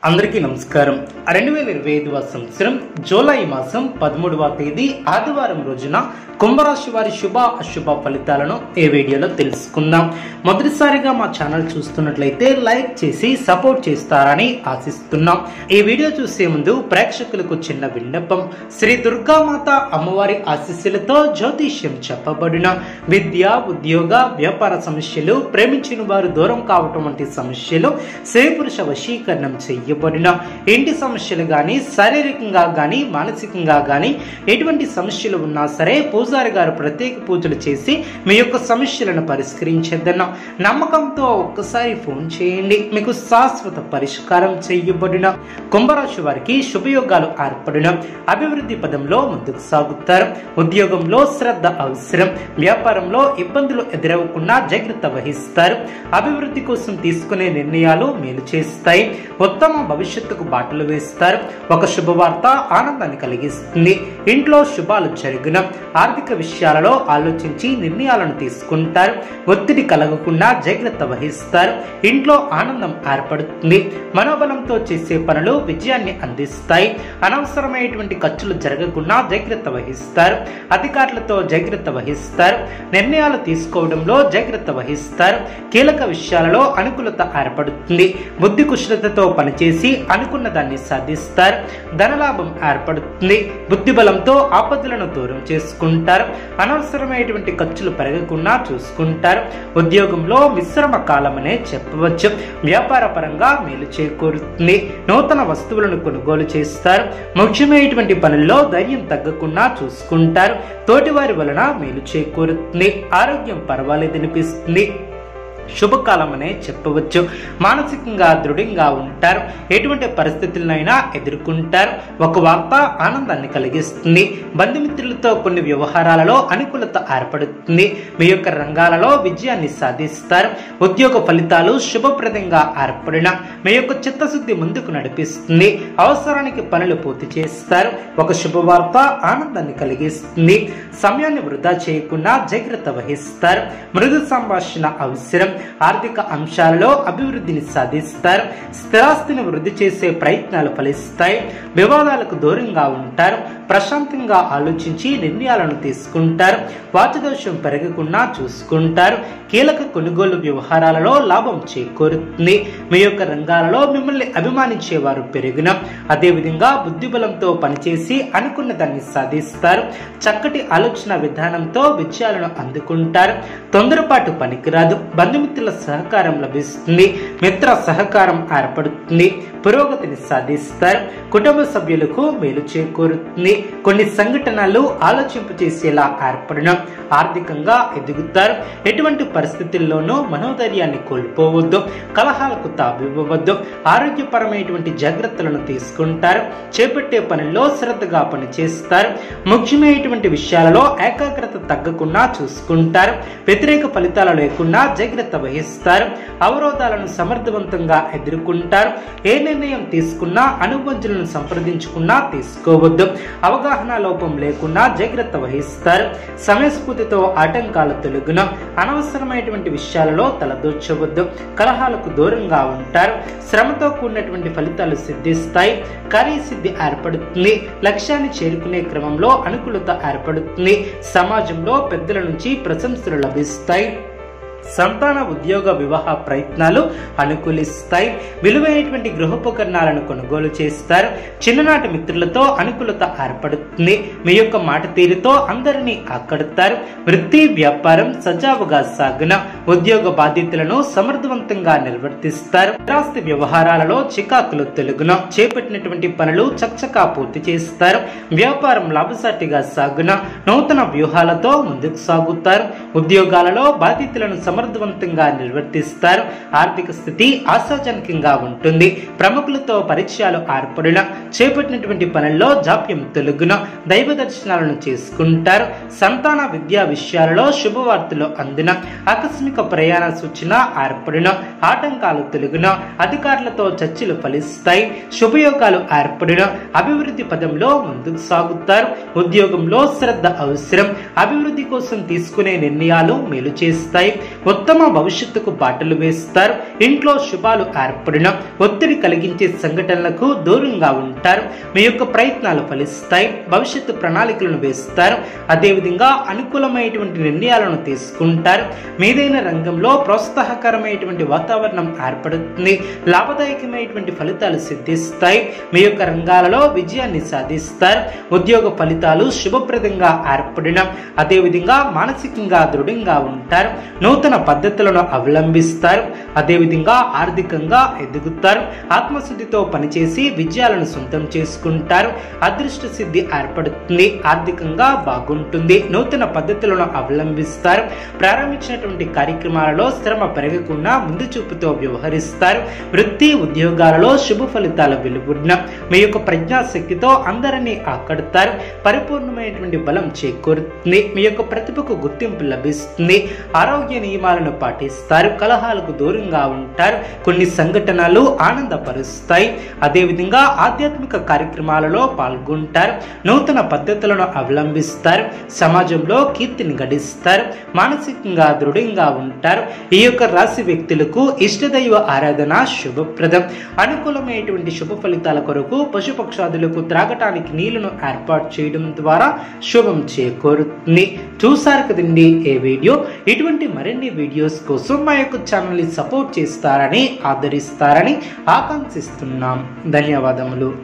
అందరికీ నమస్కారం. 2025వ సంవత్సరం జూలై మాసం 13వ తేదీ ఆదివారం రోజున కుంభరాశి వారి శుభ అశుభ ఫలితాలను ఈ వీడియోలో తెలుసుకుందాం. మొదటిసారిగా మా ఛానల్ చూస్తున్నట్లయితే లైక్ చేసి సపోర్ట్ చేస్తారని ఆశిస్తున్నాం. ఈ వీడియో చూసే ముందు ప్రేక్షకులకు చిన్న విన్నపం. శ్రీ దుర్గామాత అమ్మవారి ఆశీస్సులతో జ్యోతిష్యం చెప్పబడిన విద్య, ఉద్యోగ, వ్యాపార సమస్యలు, ప్రేమించిన వారు దూరం కావటం వంటి సమస్యలు, స్త్రీ పురుష వశీకరణం చేయబడిన ఇంటి సమస్యలు గాని, శారీరకంగా గాని, మానసికంగా గాని ఎటువంటి సమస్యలు ఉన్నా సరే పూజారి గారు ప్రత్యేక పూజలు చేసి మీ యొక్క సమస్యలను పరిష్కరించేద్దన్న నమ్మకంతో ఒక్కసారి ఫోన్ చేయండి. మీకు శాశ్వత పరిష్కారం చేయబడిన కుంభరాశి వారికి శుభయోగాలు ఏర్పడిన అభివృద్ధి పదంలో ముందుకు సాగుతారు. ఉద్యోగంలో శ్రద్ధ అవసరం. వ్యాపారంలో ఇబ్బందులు ఎదురవకుండా జాగ్రత్త వహిస్తారు. అభివృద్ధి కోసం తీసుకునే నిర్ణయాలు మేలు చేస్తాయి. ఉత్తమ భవిష్యత్తుకు బాటలు వేస్తారు. ఒక శుభవార్త ఆనందాన్ని కలిగిస్తుంది. ఇంట్లో శుభాలు జరిగిన ఆర్థిక విషయాలలో ఆలోచించి నిర్ణయాలను తీసుకుంటారు. ఒత్తిడి కలగకుండా జాగ్రత్త వహిస్తారు. ఇంట్లో ఆనందం ఏర్పడుతుంది. మనోబలంతో చేసే పనులు విజయాన్ని అందిస్తాయి. అనవసరమైనటువంటి ఖర్చులు జరగకుండా జాగ్రత్త వహిస్తారు. అధికారులతో జాగ్రత్త వహిస్తారు. నిర్ణయాలు తీసుకోవడంలో జాగ్రత్త వహిస్తారు. కీలక విషయాలలో అనుకూలత ఏర్పడుతుంది. బుద్ధి కుశలతతో పనిచేసి అనుకున్న దాన్ని సాధిస్తారు. ధనలాభం ఏర్పడుతుంది. బుద్ధి బలంతో ఆపదలను దూరం చేసుకుంటారు. అనవసరమైనటువంటి ఖర్చులు పెరగకుండా చూసుకుంటారు. ఉద్యోగంలో మిశ్రమ కాలమనే చెప్పవచ్చు. వ్యాపార పరంగా మేలు చేకూరుతుంది. నూతన వస్తువులను కొనుగోలు చేస్తారు. ముఖ్యమైనటువంటి పనుల్లో ధైర్యం తగ్గకుండా చూసుకుంటారు. తోటివారి వలన మేలు చేకూరుతుంది. ఆరోగ్యం పర్వాలేదనిపిస్తుంది. శుభకాలమనే చెప్పవచ్చు. మానసికంగా దృఢంగా ఉంటారు. ఎటువంటి పరిస్థితులనైనా ఎదుర్కొంటారు. ఒక వార్త ఆనందాన్ని కలిగిస్తుంది. బంధుమిత్రులతో కొన్ని వ్యవహారాలలో అనుకూలత ఏర్పడుతుంది. మీ యొక్క రంగాలలో విజయాన్ని సాధిస్తారు. ఉద్యోగ ఫలితాలు శుభప్రదంగా ఏర్పడిన మీ యొక్క చిత్తశుద్ధి ముందుకు నడిపిస్తుంది. అవసరానికి పనులు పూర్తి చేస్తారు. ఒక శుభవార్త ఆనందాన్ని కలిగిస్తుంది. సమయాన్ని వృధా చేయకుండా జాగ్రత్త వహిస్తారు. మృదు సంభాషణ అవసరం. ఆర్థిక అంశాలలో అభివృద్ధిని సాధిస్తారు. స్థిరాస్తిని వృద్ధి చేసే ప్రయత్నాలు ఫలిస్తాయి. వివాదాలకు దూరంగా ఉంటారు. ప్రశాంతంగా ఆలోచించి నిర్ణయాలను తీసుకుంటారు. వాచదోషం పెరగకుండా చూసుకుంటారు. కీలక కొనుగోలు వ్యవహారాలలో లాభం చేకూరుతుంది. మీ యొక్క రంగాలలో మిమ్మల్ని అభిమానించేవారు పెరిగిన అదేవిధంగా బుద్ధిబలంతో పనిచేసి అనుకున్న దాన్ని సాధిస్తారు. చక్కటి ఆలోచన విధానంతో విజయాలను అందుకుంటారు. తొందరపాటు పనికిరాదు. బంధుమిత్రుల సహకారం లభిస్తుంది. మిత్ర సహకారం ఏర్పడుతుంది. పురోగతిని సాధిస్తారు. కుటుంబ సభ్యులకు మేలు చేకూరుతుంది. కొన్ని సంఘటనలు ఆలోచింపు చేసేలా ఏర్పడిన ఆర్థికంగా ఎదుగుతారు. ఎటువంటి పరిస్థితుల్లోనూ మనోధైర్యాన్ని కోల్పోవద్దు. కలహాలకు తావివ్వవద్దు. ఆరోగ్యపరమైనటువంటి జాగ్రత్తలను తీసుకుంటారు. చేపట్టే పనుల్లో శ్రద్ధగా పనిచేస్తారు. ముఖ్యమైనటువంటి విషయాలలో ఏకాగ్రత తగ్గకుండా చూసుకుంటారు. వ్యతిరేక ఫలితాలు లేకుండా జాగ్రత్త వహిస్తారు. అవరోధాలను సమర్థవంతంగా ఎదుర్కొంటారు. ఏ నిర్ణయం తీసుకున్నా అనుబంధులను సంప్రదించుకున్నా తీసుకోవద్దు. అవగాహన లోపం లేకుండా జాగ్రత్త వహిస్తారు. సమయస్ఫూర్తితో ఆటంకాలు తొలగున అనవసరమైనటువంటి విషయాలలో తలదూర్చవద్దు. కలహాలకు దూరంగా ఉంటారు. శ్రమతో కూడినటువంటి ఫలితాలు సిద్ధిస్తాయి. కార్యసిద్ధి ఏర్పడుతుంది. లక్ష్యాన్ని చేరుకునే క్రమంలో అనుకూలత ఏర్పడుతుంది. సమాజంలో పెద్దల నుంచి ప్రశంసలు లభిస్తాయి. సంతాన ఉద్యోగ వివాహ ప్రయత్నాలు అనుకూలిస్తాయి. విలువైనటువంటి గృహోపకరణాలను కొనుగోలు చేస్తారు. చిన్ననాటి మిత్రులతో అనుకూలత ఏర్పడుతుంది. మీ యొక్క మాట తీరుతో అందరినీ ఆకడతారు. వృత్తి వ్యాపారం సజావుగా సాగున ఉద్యోగ బాధ్యతలను సమర్థవంతంగా నిర్వర్తిస్తారు. స్థిరాస్తి వ్యవహారాలలో చికాకులు తొలగున చేపట్టినటువంటి పనులు చకచకా పూర్తి చేస్తారు. వ్యాపారం లాభసాటిగా సాగున నూతన వ్యూహాలతో ముందుకు సాగుతారు. ఉద్యోగాలలో బాధ్యతలను సమర్థవంతంగా నిర్వర్తిస్తారు. ఆర్థిక స్థితి ఆశాజనకంగా ఉంటుంది. ప్రముఖులతో పరిచయాలు ఏర్పడిన చేపట్టినటువంటి పనుల్లో జాప్యం తొలగున దైవ దర్శనాలను చేసుకుంటారు. సంతాన విద్యా విషయాలలో శుభవార్తలు అందిన ఆకస్మిక ప్రయాణ సూచన ఏర్పడిన ఆటంకాలు తొలగున అధికారులతో చర్చలు ఫలిస్తాయి. శుభయోగాలు ఏర్పడిన అభివృద్ధి పదంలో ముందుకు సాగుతారు. ఉద్యోగంలో శ్రద్ధ అవసరం. అభివృద్ధి కోసం తీసుకునే నిర్ణయాలు మేలు చేస్తాయి. ఉత్తమ భవిష్యత్తుకు బాటలు వేస్తారు. ఇంట్లో శుభాలు ఏర్పడిన ఒత్తిడి కలిగించే సంఘటనలకు దూరంగా ఉంటారు. మీ యొక్క ప్రయత్నాలు ఫలిస్తాయి. భవిష్యత్తు ప్రణాళికలను వేస్తారు. అదేవిధంగా అనుకూలమైనటువంటి నిర్ణయాలను తీసుకుంటారు. మీదైన రంగంలో ప్రోత్సాహకరమైనటువంటి వాతావరణం ఏర్పడుతుంది. లాభదాయకమైనటువంటి ఫలితాలు సిద్ధిస్తాయి. మీ యొక్క రంగాలలో విజయాన్ని సాధిస్తారు. ఉద్యోగ ఫలితాలు శుభప్రదంగా ఏర్పడిన అదేవిధంగా మానసికంగా దృఢంగా ఉంటారు. నూతన పద్ధతులను అవలంబిస్తారు. అదేవిధంగా ఆర్థికంగా ఎదుగుతారు. ఆత్మశుద్ధితో పనిచేసి విజయాలను సొంతం చేసుకుంటారు. అదృష్ట సిద్ధి ఏర్పడుతుంది. ఆర్థికంగా బాగుంటుంది. నూతన పద్ధతులను అవలంబిస్తారు. ప్రారంభించినటువంటి కార్యక్రమాలలో శ్రమ పెరగకుండా ముందు చూపుతో వ్యవహరిస్తారు. వృత్తి ఉద్యోగాలలో శుభ ఫలితాలు వెలువడిన మీ యొక్క ప్రజ్ఞాశక్తితో అందరినీ ఆకడతారు. పరిపూర్ణమైనటువంటి బలం చేకూరుతుంది. మీ యొక్క ప్రతిభకు గుర్తింపు లభిస్తుంది. ఆరోగ్య నియమాలను పాటిస్తారు. కలహాలకు దూరంగా ఉంటారు. కొన్ని సంఘటనలు ఆనందపరుస్తాయి. అదేవిధంగా ఆధ్యాత్మిక కార్యక్రమాలలో పాల్గొంటారు. నూతన పద్ధతులను అవలంబిస్తారు. సమాజంలో కీర్తిని గడిస్తారు. మానసికంగా దృఢంగా ఉంటారు. ఈ యొక్క రాశి వ్యక్తులకు ఇష్టదైవ ఆరాధన శుభప్రదం. అనుకూలమైనటువంటి శుభ ఫలితాల కొరకు పశుపక్షాదులకు త్రాగటానికి నీళ్లను ఏర్పాటు చేయడం ద్వారా శుభం చేకూరుతుంది. చూసారు కదండి ఏ వీడియో. ఇటువంటి మరిన్ని వీడియోస్ కోసం మా యొక్క ఛానల్ ని సపోర్ట్ చేస్తారని ఆదరిస్తారని ఆకాంక్షిస్తున్నాం. ధన్యవాదములు.